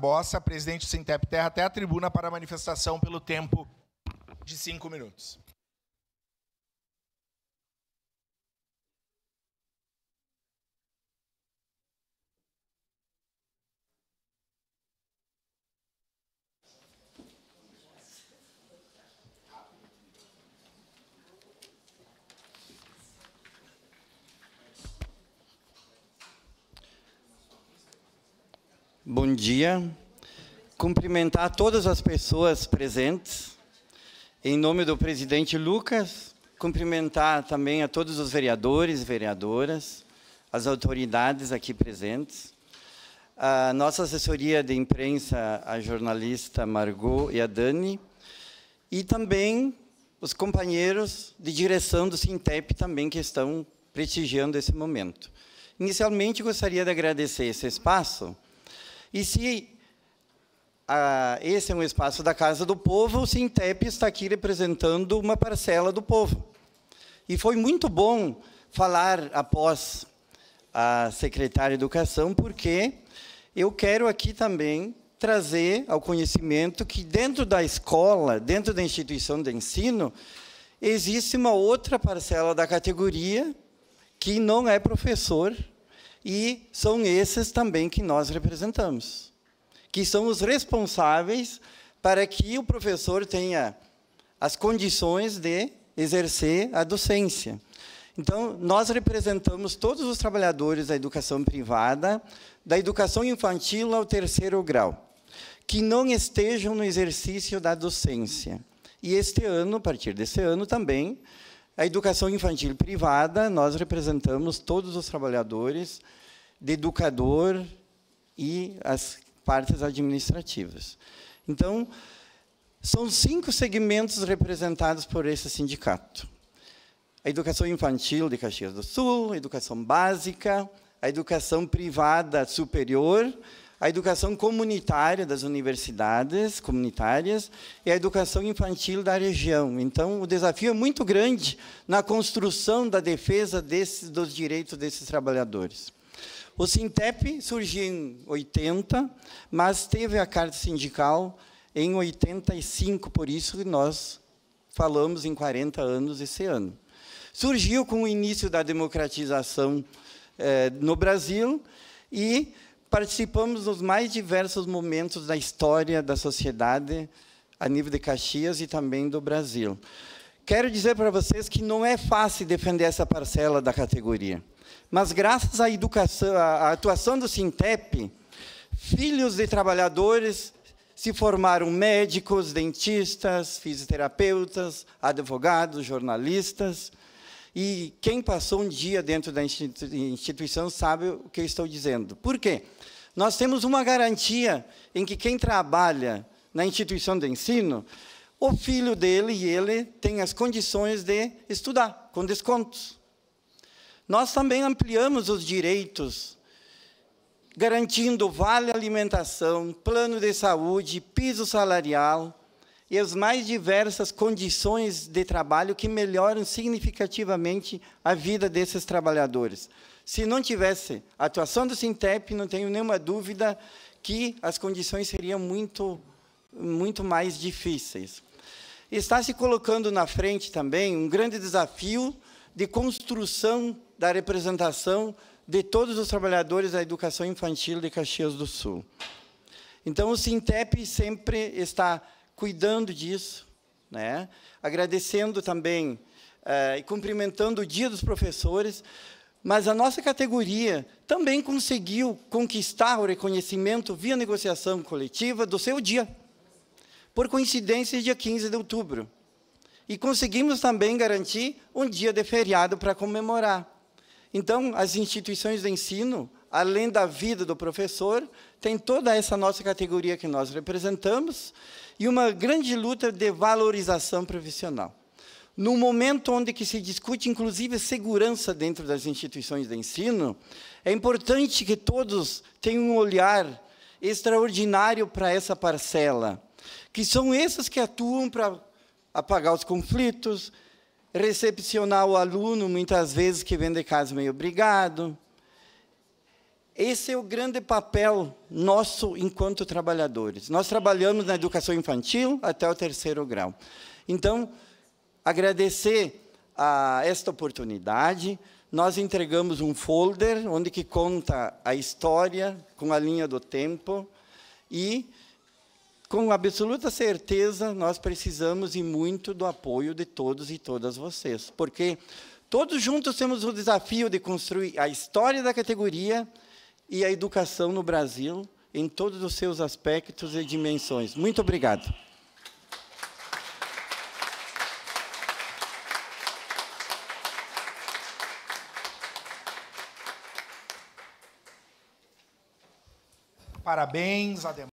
Barbosa, presidente do Sintep Terra, até a tribuna para a manifestação pelo tempo de 5 minutos. Bom dia. Cumprimentar todas as pessoas presentes. Em nome do presidente Lucas, cumprimentar também a todos os vereadores e vereadoras, as autoridades aqui presentes, a nossa assessoria de imprensa, a jornalista Margot e a Dani, e também os companheiros de direção do Sintep também que estão prestigiando esse momento. Inicialmente, gostaria de agradecer esse espaço. E se esse é um espaço da Casa do Povo, o Sintep está aqui representando uma parcela do povo. E foi muito bom falar após a secretária de Educação, porque eu quero aqui também trazer ao conhecimento que dentro da escola, dentro da instituição de ensino, existe uma outra parcela da categoria que não é professor, e são esses também que nós representamos, que são os responsáveis para que o professor tenha as condições de exercer a docência. Então, nós representamos todos os trabalhadores da educação privada, da educação infantil ao 3º grau, que não estejam no exercício da docência. E este ano, a partir desse ano também, a educação infantil privada, nós representamos todos os trabalhadores de educador e as partes administrativas. Então, são 5 segmentos representados por esse sindicato. A educação infantil de Caxias do Sul, a educação básica, a educação privada superior, a educação comunitária das universidades comunitárias e a educação infantil da região. Então, o desafio é muito grande na construção da defesa dos direitos desses trabalhadores. O Sintep surgiu em 80, mas teve a carta sindical em 85, por isso nós falamos em 40 anos esse ano. Surgiu com o início da democratização no Brasil e participamos dos mais diversos momentos da história da sociedade a nível de Caxias e também do Brasil. Quero dizer para vocês que não é fácil defender essa parcela da categoria, mas graças à educação, à atuação do Sintep, filhos de trabalhadores se formaram médicos, dentistas, fisioterapeutas, advogados, jornalistas. E quem passou um dia dentro da instituição sabe o que eu estou dizendo. Por quê? Nós temos uma garantia em que quem trabalha na instituição de ensino, o filho dele e ele tem as condições de estudar, com descontos. Nós também ampliamos os direitos, garantindo vale alimentação, plano de saúde, piso salarial, e as mais diversas condições de trabalho que melhoram significativamente a vida desses trabalhadores. Se não tivesse a atuação do Sintep, não tenho nenhuma dúvida que as condições seriam muito mais difíceis. Está se colocando na frente também um grande desafio de construção da representação de todos os trabalhadores da educação infantil de Caxias do Sul. Então, o Sintep sempre está cuidando disso, né? Agradecendo também e cumprimentando o Dia dos Professores, mas a nossa categoria também conseguiu conquistar o reconhecimento via negociação coletiva do seu dia, por coincidência, dia 15 de outubro. E conseguimos também garantir um dia de feriado para comemorar. Então, as instituições de ensino, além da vida do professor, tem toda essa nossa categoria que nós representamos e uma grande luta de valorização profissional. No momento onde que se discute, inclusive, segurança dentro das instituições de ensino, é importante que todos tenham um olhar extraordinário para essa parcela, que são esses que atuam para apagar os conflitos, recepcionar o aluno, muitas vezes, que vem de casa meio brigado, Esse é o grande papel nosso enquanto trabalhadores. Nós trabalhamos na educação infantil até o 3º grau. Então, agradecer a esta oportunidade. Nós entregamos um folder onde que conta a história com a linha do tempo e, com absoluta certeza, nós precisamos e muito do apoio de todos e todas vocês, porque todos juntos temos o desafio de construir a história da categoria e a educação no Brasil em todos os seus aspectos e dimensões. Muito obrigado. Parabéns, Ademar.